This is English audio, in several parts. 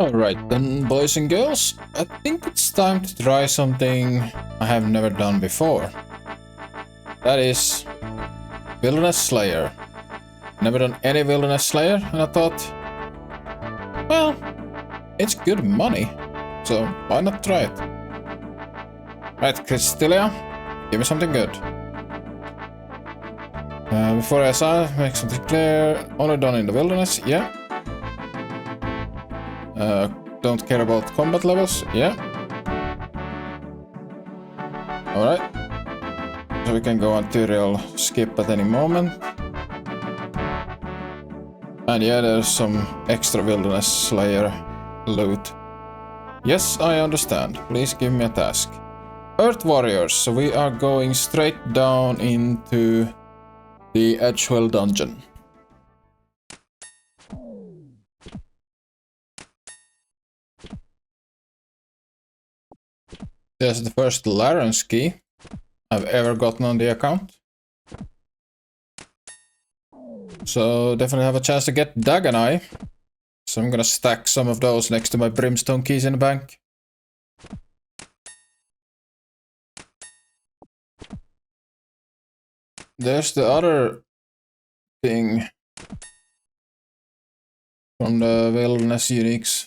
Alright then, boys and girls, I think it's time to try something I have never done before. That is Wilderness Slayer. Never done any Wilderness Slayer, and I thought, well, it's good money, so why not try it? Right, Cristilia, give me something good. Before I start, make something clear. Only done in the wilderness, yeah. Don't care about combat levels, yeah. Alright. So we can go on tutorial skip at any moment. And yeah, there's some extra Wilderness Slayer loot. Yes, I understand. Please give me a task. Earth Warriors, so we are going straight down into the Edgewell dungeon. There's the first Laren's key I've ever gotten on the account. So definitely have a chance to get Dagon Eye. So I'm gonna stack some of those next to my Brimstone keys in the bank. There's the other thing from the Wilderness Uniques.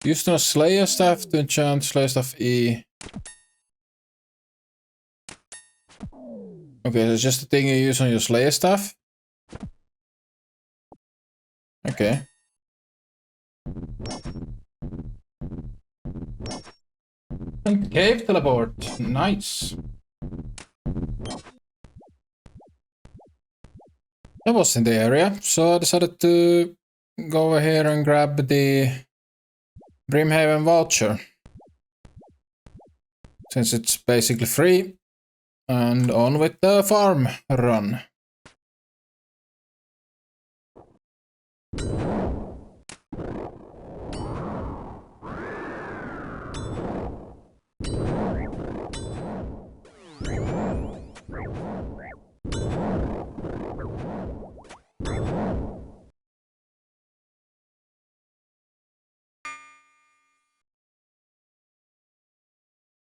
Used on a Slayer Staff to enchant Slayer Staff E. Okay, so it's just the thing you use on your Slayer Staff? Okay. And cave teleport. Nice. I was in the area, so I decided to go over here and grab the Brimhaven voucher. Since it's basically free. And on with the farm run.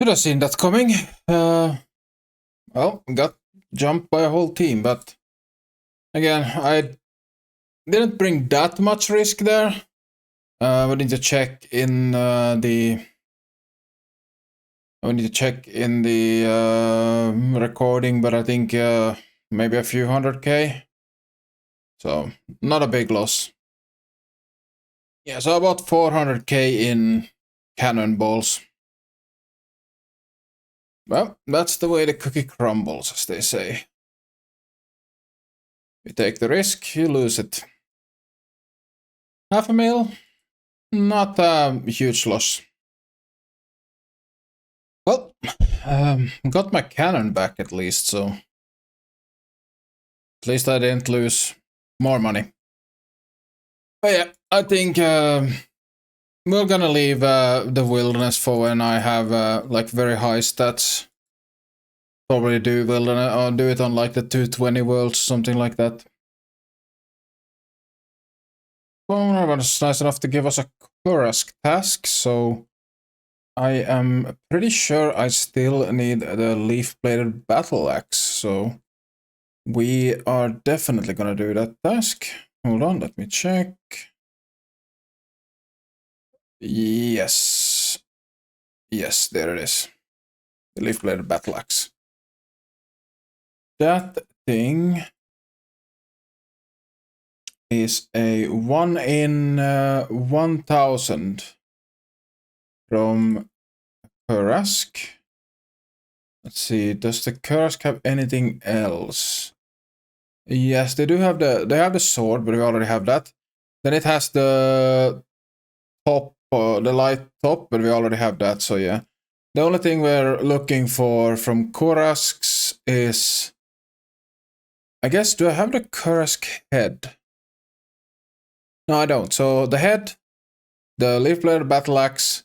Should have seen that coming. Well, got jumped by a whole team, but again, I didn't bring that much risk there. We need to check in the recording, but I think maybe a few 100k. So not a big loss. Yeah, so about 400k in cannonballs. Well, that's the way the cookie crumbles, as they say. You take the risk, you lose it. Half a mil? Not a huge loss. Well, got my cannon back at least, so at least I didn't lose more money. But yeah, I think we're gonna leave the wilderness for when I have like very high stats. Probably do wilderness or do it on like the 220 worlds, something like that. Well, was nice enough to give us a Kurask task, so I am pretty sure I still need the leaf-bladed battle axe, so we are definitely gonna do that task. Hold on, let me check. Yes. Yes, there it is. The leaf-bladed battle axe. That thing is a 1 in 1000 from Kurask. Let's see, does the Kurask have anything else? Yes, they have the sword, but we already have that. Then it has the top, the light top, but we already have that, so yeah. The only thing we're looking for from Kurasks is, I guess, do I have the Kurask head? No, I don't. So the head, the leaf-bladed battle axe,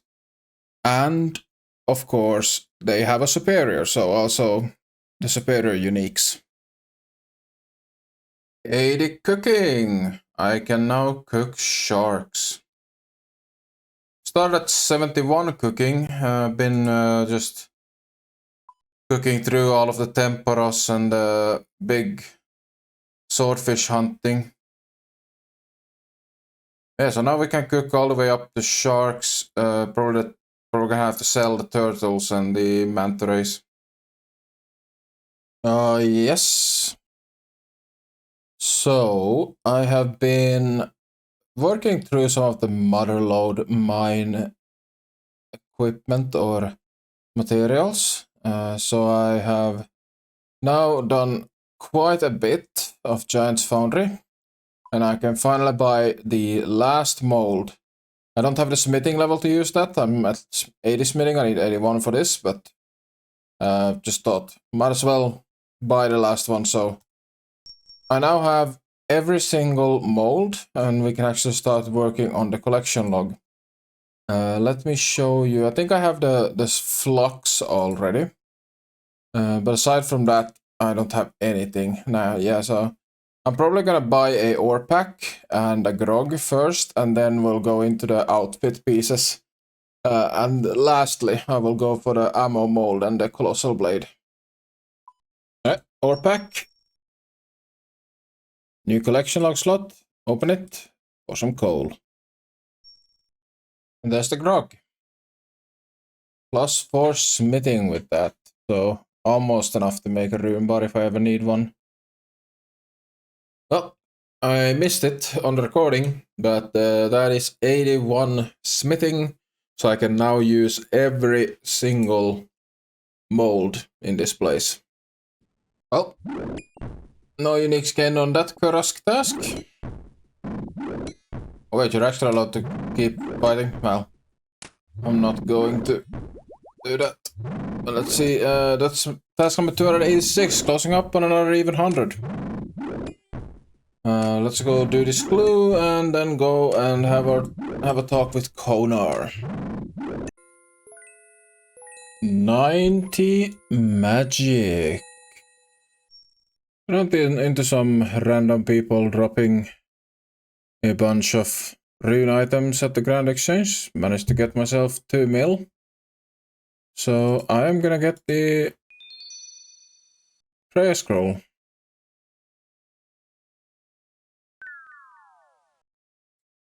and of course they have a superior, so also the superior uniques. 80 cooking! I can now cook sharks. started at 71 cooking. Been just cooking through all of the temporos and the big swordfish hunting. Yeah, so now we can cook all the way up to sharks. Probably gonna have to sell the turtles and the manta rays. Yes. So I have been working through some of the motherlode mine equipment or materials. So I have now done quite a bit of Giant's Foundry, and I can finally buy the last mold. I don't have the smithing level to use that. I'm at 80 smithing. I need 81 for this, but just thought might as well buy the last one. So I now have every single mold, and we can actually start working on the collection log. Let me show you. I think I have this flux already. But aside from that, I don't have anything now. Yeah, so I'm probably gonna buy a ore pack and a grog first, and then we'll go into the outfit pieces. And lastly, I will go for the ammo mold and the colossal blade. Alright, ore pack. New collection log slot. Open it for some coal. And there's the grog. +4 smithing with that. So almost enough to make a rune bar if I ever need one. Well, I missed it on the recording, but that is 81 smithing, so I can now use every single mold in this place. Well, no unique skin on that Kurask task. Oh wait, you're actually allowed to keep fighting? Well, I'm not going to do that. But let's see, that's task number 286, closing up on another even 100. Let's go do this clue and then go and have a talk with Konar. 90 magic. Run into some random people dropping a bunch of rune items at the Grand Exchange. Managed to get myself 2 mil. So I am gonna get the prayer scroll.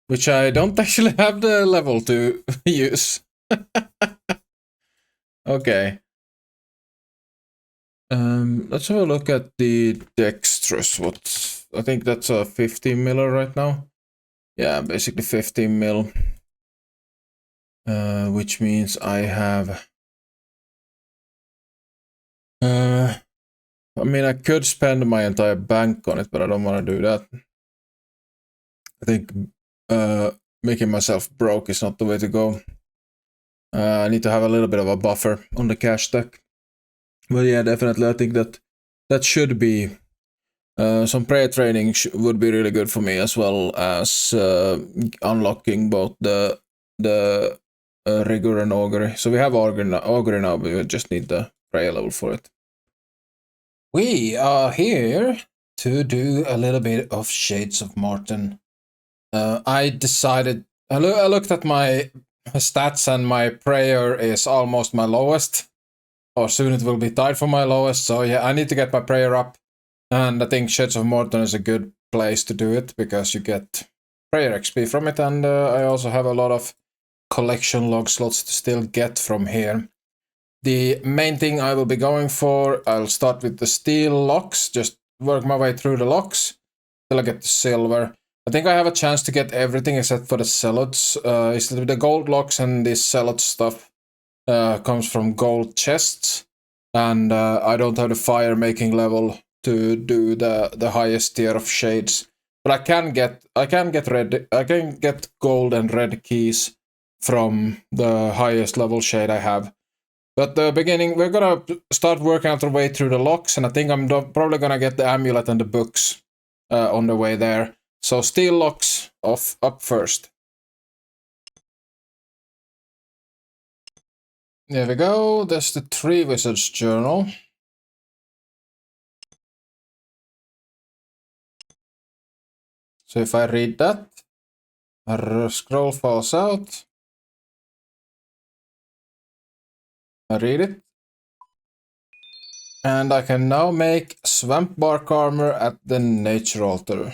Which I don't actually have the level to use. Okay. Let's have a look at the dexterous. What I think that's a 15 miller right now. Yeah, basically 15 mil. Which means I have. I mean, I could spend my entire bank on it, but I don't want to do that. I think making myself broke is not the way to go. I need to have a little bit of a buffer on the cash stack. But yeah, definitely, I think that should be some prayer training would be really good for me, as well as unlocking both the rigor and augury. So we have augury now, but we just need the prayer level for it. We are here to do a little bit of Shades of Morton. I decided, I looked at my stats and my prayer is almost my lowest. Or soon it will be tied for my lowest, so yeah, I need to get my prayer up. And I think Shades of Morton is a good place to do it, because you get prayer XP from it, and I also have a lot of collection log slots to still get from here. The main thing I will be going for, I'll start with the steel locks, just work my way through the locks till I get the silver. I think I have a chance to get everything except for the zealots. It's the gold locks and the zealot stuff comes from gold chests, and I don't have the fire making level to do the highest tier of shades. But I can get gold and red keys from the highest level shade I have. But the beginning, we're gonna start working out our way through the locks, and I think I'm probably gonna get the amulet and the books on the way there. So steel locks up first. There we go. That's the Tree Wizard's Journal. So if I read that, a scroll falls out. I read it. And I can now make swamp bark armor at the nature altar.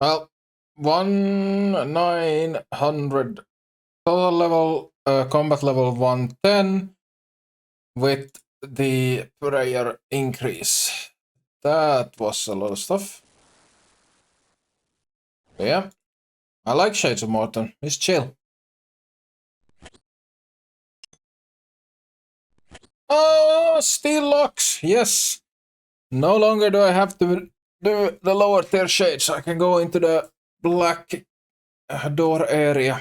Well, 1900 total level, combat level 110 with the prayer increase. That was a lot of stuff. Yeah, I like Shades of Morton. It's chill. Oh, steel locks! Yes! No longer do I have to do the lower tier shades. I can go into the black door area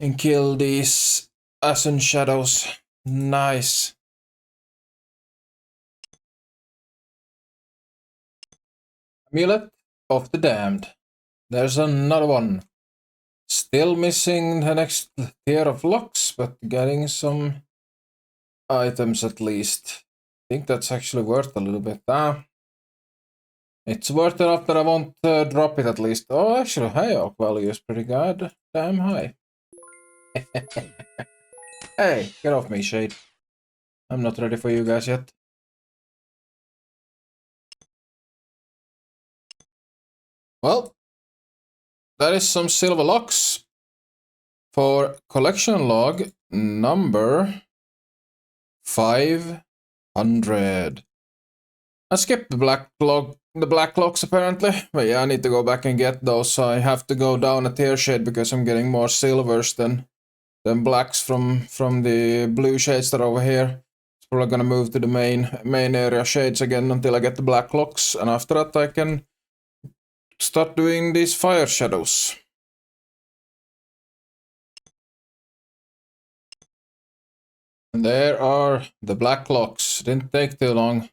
and kill these Ashen Shadows. Nice. Amulet of the Damned. There's another one. Still missing the next tier of locks, but getting some items at least. I think that's actually worth a little bit. It's worth enough that I won't drop it at least. Oh, actually, high oak value is pretty good. Damn high. Hey, get off me, Shade. I'm not ready for you guys yet. Well, that is some silver locks for collection log number 500. I skipped the black locks apparently, but yeah, I need to go back and get those. So I have to go down a tier shade because I'm getting more silvers than blacks from the blue shades that are over here. It's probably gonna move to the main area shades again until I get the black locks, and after that I can start doing these fire shadows. And there are the black locks. Didn't take too long.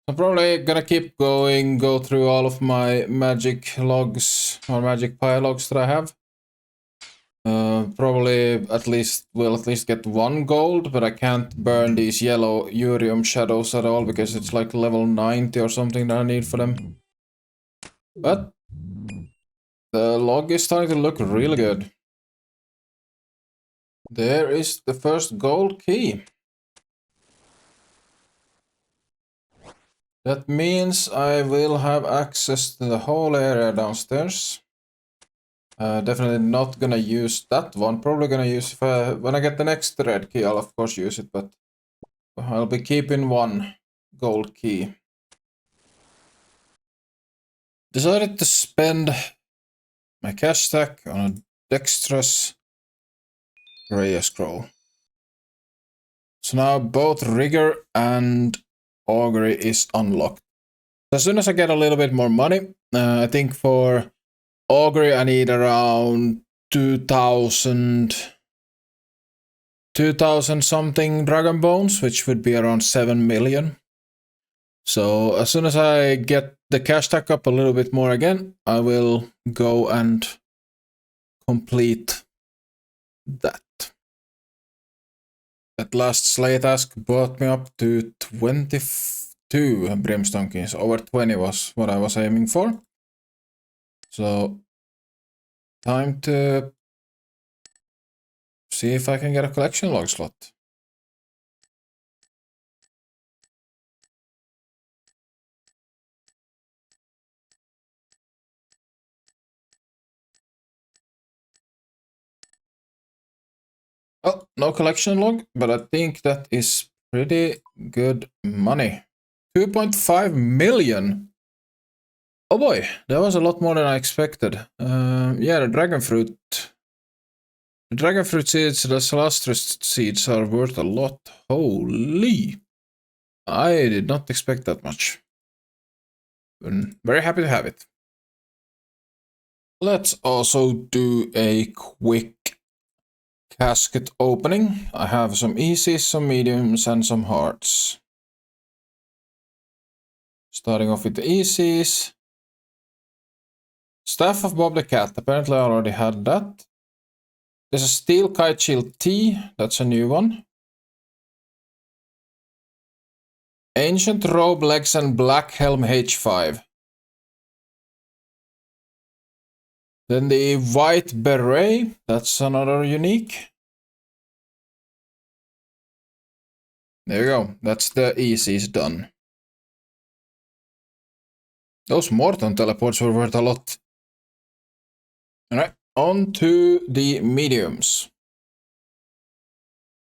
I'm probably gonna keep going, go through all of my magic logs or magic pie logs that I have. Probably will at least get 1 gold, but I can't burn these yellow Urium shadows at all because it's like level 90 or something that I need for them. But the log is starting to look really good. There is the first gold key. That means I will have access to the whole area downstairs. Definitely not gonna use that one. Probably gonna use when I get the next red key. I'll of course use it, but I'll be keeping 1 gold key. Decided to spend my cash stack on a dexterous Raya scroll. So now both rigor and augury is unlocked. As soon as I get a little bit more money, I think for augury I need around 2000 something dragon bones, which would be around 7 million. So as soon as I get the cash stack up a little bit more again, I will go and complete that. That last slay task brought me up to 22 brimstone keys. Over 20 was what I was aiming for. So time to see if I can get a collection log slot. Well, no collection log, but I think that is pretty good money. 2.5 million. Oh boy, that was a lot more than I expected. Yeah, the dragon fruit. The dragon fruit seeds, the Salastrus seeds are worth a lot. Holy. I did not expect that much. I'm very happy to have it. Let's also do a quick casket opening. I have some easies, some mediums, and some hards. Starting off with the easies. Staff of Bob the Cat. Apparently I already had that. There's a Steel Kite Shield T. That's a new one. Ancient Robe Legs and Black Helm H5. Then the White Beret. That's another unique. There you go. That's the easiest done. Those Morton teleports were worth a lot. Alright, on to the mediums.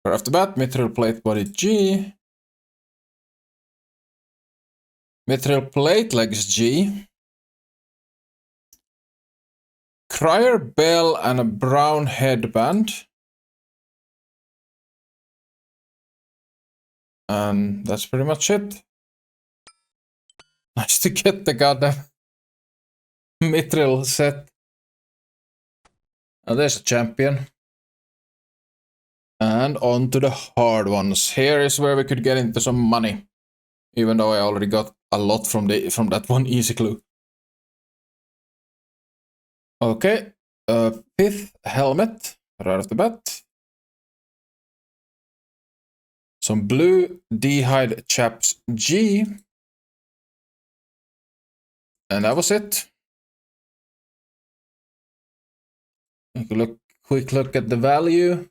Right off the bat, mithril plate body G. Mithril plate legs G. Crier bell and a brown headband. And that's pretty much it. Nice to get the goddamn mithril set. Oh, there's a champion. And on to the hard ones. Here is where we could get into some money. Even though I already got a lot from that one easy clue. Okay. Pith helmet, right off the bat. Some blue D-hide chaps G. And that was it. Quick look at the value.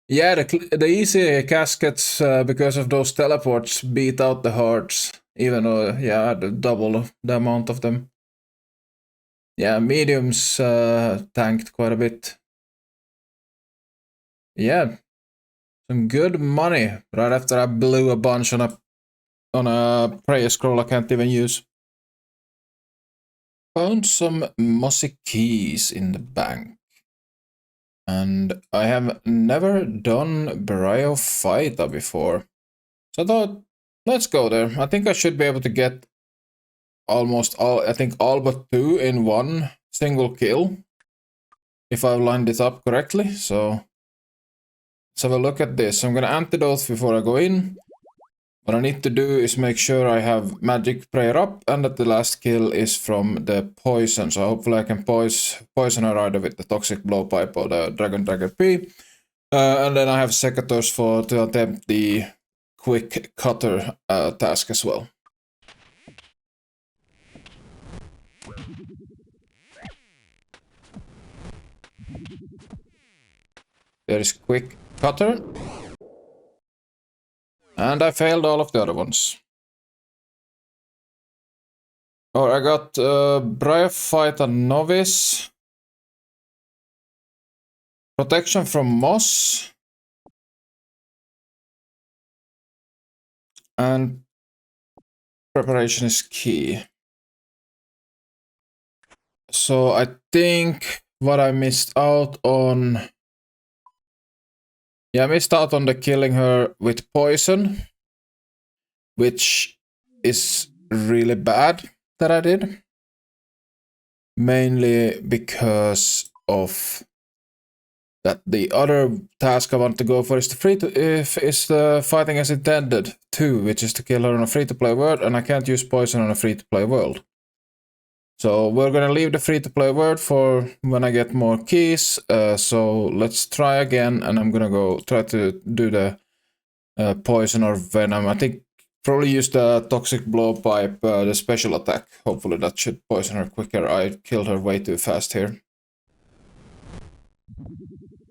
Yeah, the easy caskets, because of those teleports, beat out the hards. Even though, yeah, I had double the amount of them. Yeah, mediums tanked quite a bit. Yeah, some good money right after I blew a bunch on a prayer scroll I can't even use. Found some mossy keys in the bank. And I have never done Bryophyta before. So I thought, let's go there. I think I should be able to get almost all, I think all but 2 in one single kill. If I've lined it up correctly. So let's have a look at this. I'm gonna antidote before I go in. What I need to do is make sure I have magic prayer up and that the last kill is from the poison. So hopefully I can poison her either with the toxic blowpipe or the dragon dagger P. And then I have secateurs to attempt the quick cutter task as well. There is quick cutter. And I failed all of the other ones. Oh, I got Bryophyta Novice. Protection from Moss. And preparation is key. So I think what I missed out on... Yeah, I missed out on the killing her with poison. Which is really bad that I did. Mainly because of that the other task I want to go for is the fighting as intended 2, which is to kill her on a free-to-play world, and I can't use poison on a free-to-play world. So we're gonna leave the free-to-play world for when I get more keys. So let's try again, and I'm gonna go try to do the poison or venom. I think probably use the toxic blowpipe, the special attack. Hopefully that should poison her quicker. I killed her way too fast here.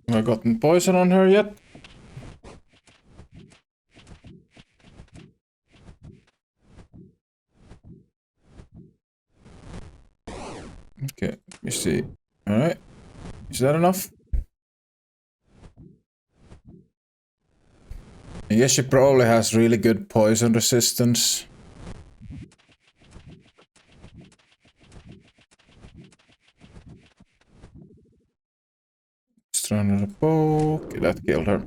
Have I gotten poison on her yet? Okay, let me see. Alright. Is that enough? I guess she probably has really good poison resistance. Let's try another poke. Okay, that killed her.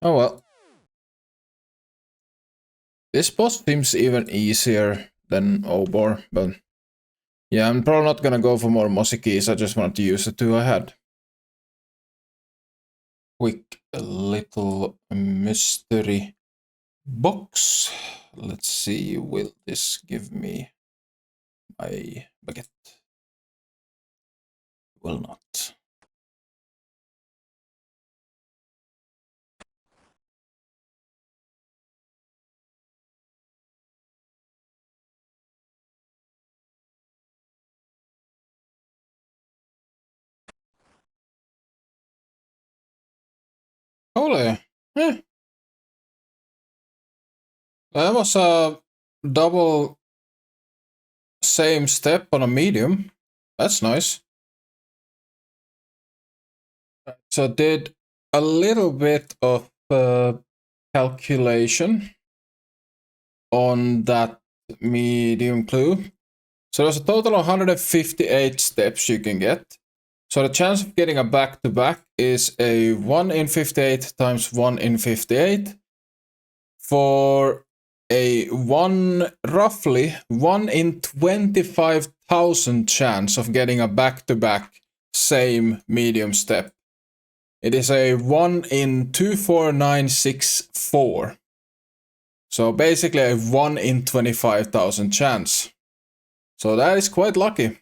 Oh well. This boss seems even easier than Obor, but yeah, I'm probably not gonna go for more mossy keys. I just wanted to use the 2 I had. Quick little mystery box. Let's see, will this give me my baguette? Will not. Holy. Eh. That was a double same step on a medium. That's nice. So did a little bit of calculation on that medium clue. So there's a total of 158 steps you can get. So the chance of getting a back-to-back is a 1 in 58 times 1 in 58 for a roughly 1 in 25,000 chance of getting a back-to-back same medium step. It is a 1 in 24964. So basically a 1 in 25,000 chance. So that is quite lucky.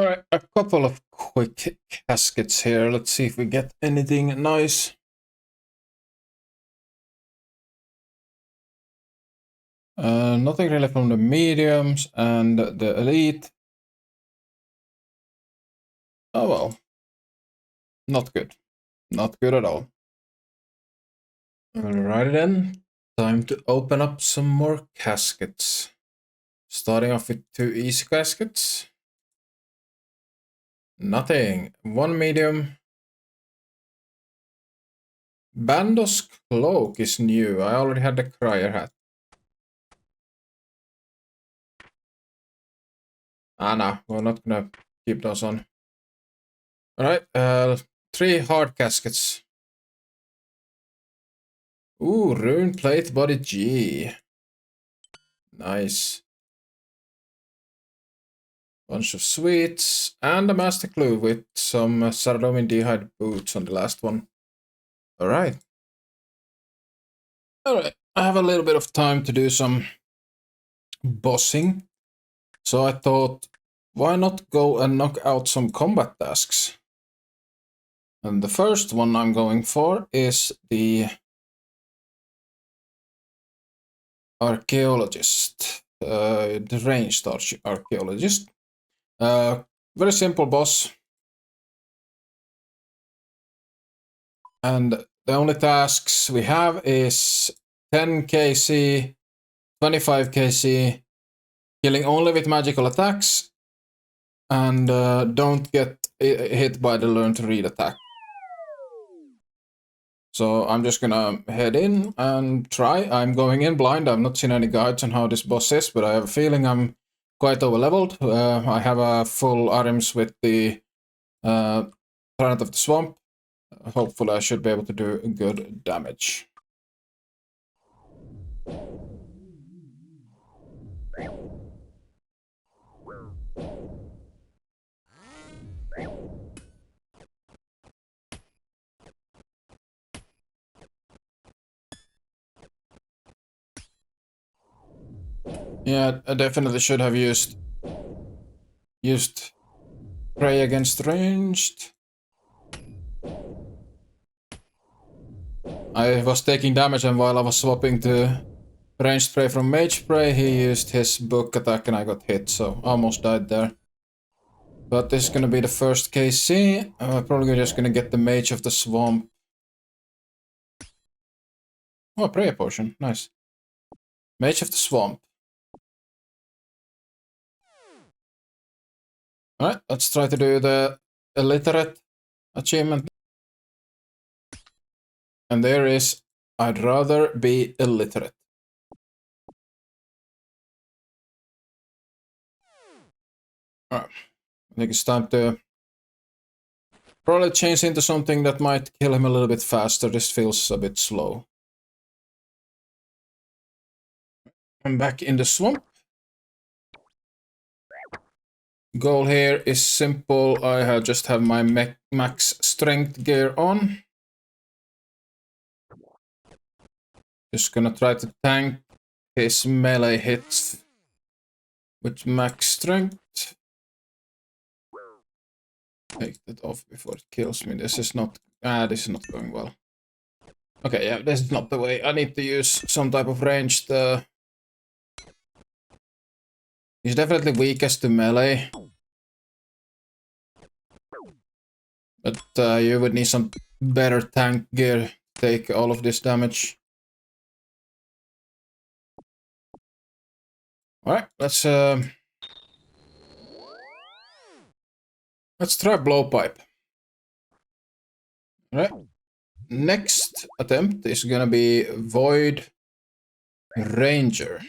Alright, a couple of quick caskets here. Let's see if we get anything nice. Nothing really from the mediums and the elite. Oh well. Not good. Not good at all. Alright then. Time to open up some more caskets. Starting off with 2 easy caskets. Nothing. 1 medium. Bandos cloak is new. I already had the crier hat. No, we're not gonna keep those on. Alright, 3 hard caskets. Ooh, rune plate body G. Nice. Bunch of sweets and a master clue with some sardomindehyde boots on the last one. Alright. Alright, I have a little bit of time to do some bossing. So I thought, why not go and knock out some combat tasks? And the first one I'm going for is the archaeologist, the ranged archaeologist. Very simple boss. And the only tasks we have is 10 KC, 25 KC, killing only with magical attacks, and don't get hit by the learn to read attack. So I'm just gonna head in and try. I'm going in blind. I've not seen any guides on how this boss is, but I have a feeling I'm quite over-leveled. I have a full items with the Planet of the Swamp. Hopefully I should be able to do good damage. Yeah, I definitely should have used Prey against ranged. I was taking damage, and while I was swapping to ranged spray from mage spray, he used his book attack and I got hit, so almost died there. But this is gonna be the first KC. Probably just gonna get the Mage of the Swamp. Oh, prayer potion, nice. Mage of the Swamp. Alright, let's try to do the illiterate achievement. And there is, I'd rather be illiterate. Alright, I think it's time to probably change into something that might kill him a little bit faster. This feels a bit slow. I'm back in the swamp. Goal here is simple. I just have my max strength gear on. Just gonna try to tank his melee hits with max strength. Take that off before it kills me. This is not going well. Okay, yeah, this is not the way. I need to use some type of ranged. He's definitely weakest to melee. But you would need some better tank gear to take all of this damage. Alright, let's try blowpipe. Alright. Next attempt is gonna be Void Ranger.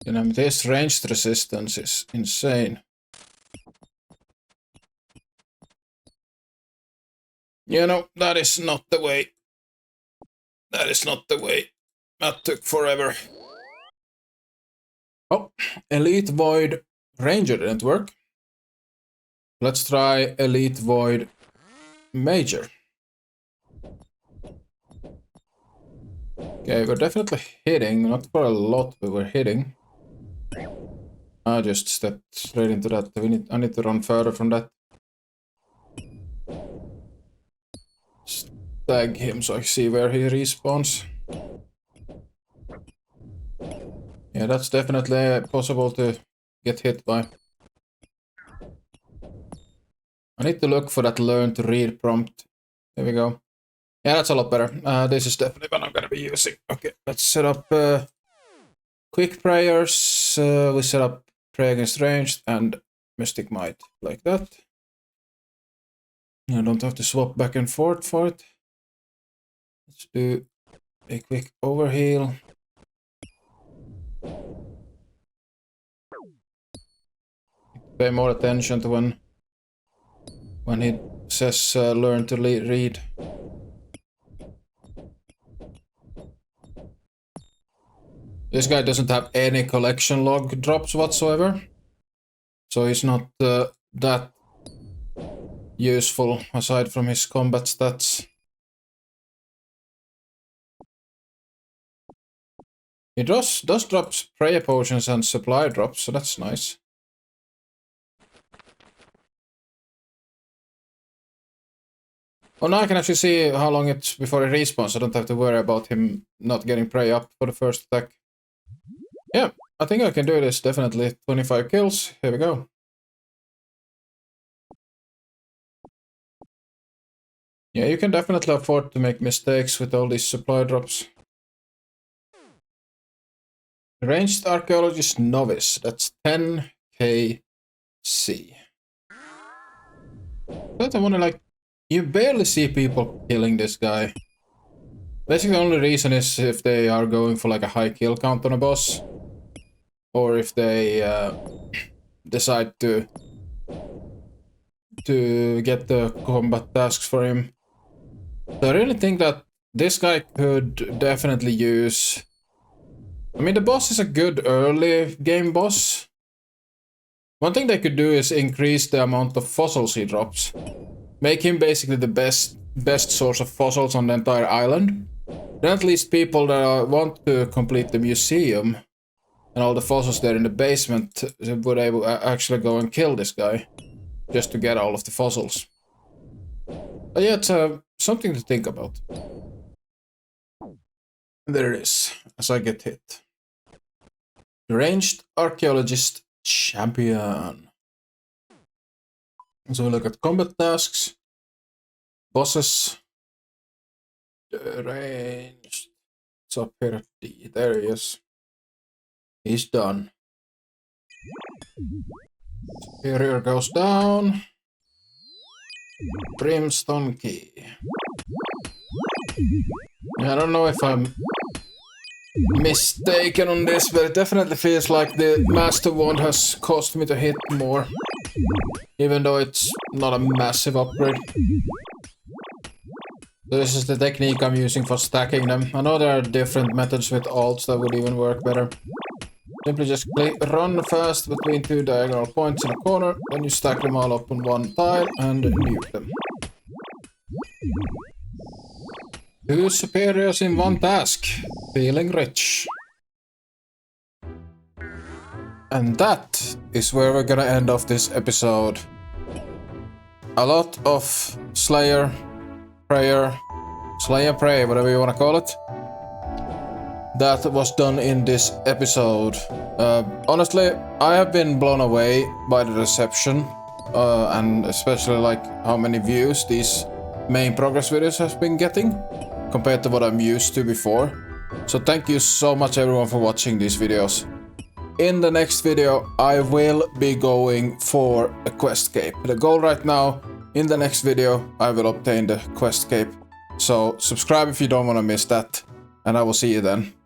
You know, this ranged resistance is insane. You know, that is not the way. That is not the way. That took forever. Oh, Elite Void Ranger didn't work. Let's try Elite Void Major. Okay, we're definitely hitting. Not for a lot, but we're hitting. I just stepped straight into that. I need to run further from that. Tag him so I see where he respawns. Yeah, that's definitely possible to get hit by. I need to look for that learn to read prompt. There we go. Yeah, that's a lot better. This is definitely what I'm gonna be using. Okay, let's set up quick prayers. We set up pray against ranged and mystic might like that. I don't have to swap back and forth for it. Let's do a quick overheal. Pay more attention to when he says learn to read. This guy doesn't have any collection log drops whatsoever, so he's not that useful aside from his combat stats. He does drop prayer potions and supply drops, so that's nice. Oh, now I can actually see how long it's before he respawns. I don't have to worry about him not getting prey up for the first attack. Yeah, I think I can do this, definitely. 25 kills, here we go. Yeah, you can definitely afford to make mistakes with all these supply drops. Ranged Archaeologist Novice, that's 10k C. But I wanna like... You barely see people killing this guy. Basically the only reason is if they are going for like a high kill count on a boss. Or if they decide to get the combat tasks for him. So I really think that this guy could definitely use... I mean, the boss is a good early game boss. One thing they could do is increase the amount of fossils he drops. Make him basically the best source of fossils on the entire island. Then at least people that want to complete the museum and all the fossils there in the basement would actually go and kill this guy. Just to get all of the fossils. But yeah, it's something to think about. There it is, as I get hit. Ranged Archaeologist Champion. So we look at combat tasks, bosses, ranged. It's up here at D. There he is. He's done. Superior goes down. Brimstone Key. I don't know if I'm mistaken on this, but it definitely feels like the Master Wand has caused me to hit more. Even though it's not a massive upgrade. This is the technique I'm using for stacking them. I know there are different methods with alts that would even work better. Simply just run fast between two diagonal points in a corner, then you stack them all up on one tile and nuke them. Two superiors in one task. Feeling rich. And that is where we're gonna end off this episode. A lot of Slayer, Prayer, Slayer Pray, whatever you wanna call it. That was done in this episode. Honestly, I have been blown away by the reception and especially like how many views these main progress videos has been getting compared to what I'm used to before. So thank you so much everyone for watching these videos. In the next video I will be going for a quest cape. The goal right now, in the next video I will obtain the quest cape. So subscribe if you don't want to miss that, and I will see you then.